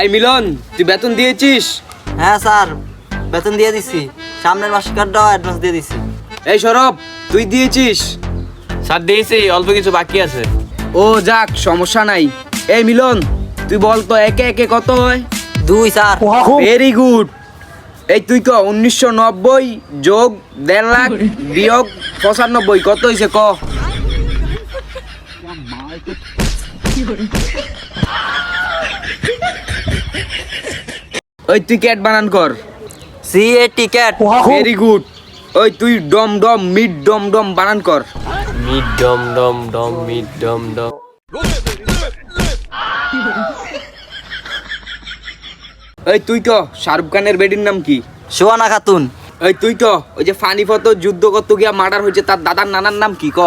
এই মিলন, তুই বেতন দিয়েছিস? হ্যাঁ স্যার, বেতন দিয়ে দিছি। সামনের মাসের কার্ডটাও অ্যাডভান্স দিয়ে দিছি। এই সরব, তুই দিয়েছিস? স্যার দিয়েছি, অল্প কিছু বাকি আছে। ও যাক, সমস্যা নাই। এই মিলন, তুই বল তো একে একে কত হয়? 2 স্যার। Very good. এই তুই ক 1990 যোগ 1.5 লাখ বিয়োগ 95 কত হয়েছে ক? ওই তুই ক্যাট বানান কর। CA ticket. Very good. ওই তুই ডম ডম মিড ডম ডম বানান কর। মিড ডম ডম ডম মিড ডম ডম। ওই তুই ক শাহরুখ খানের বেডির নাম কি? সুহানা খাতুন। ওই তুই ক ওই যে ফানিফত যুদ্ধ করতে গিয়া মার্ডার হয়েছে তার দাদার নানার নাম কি ক?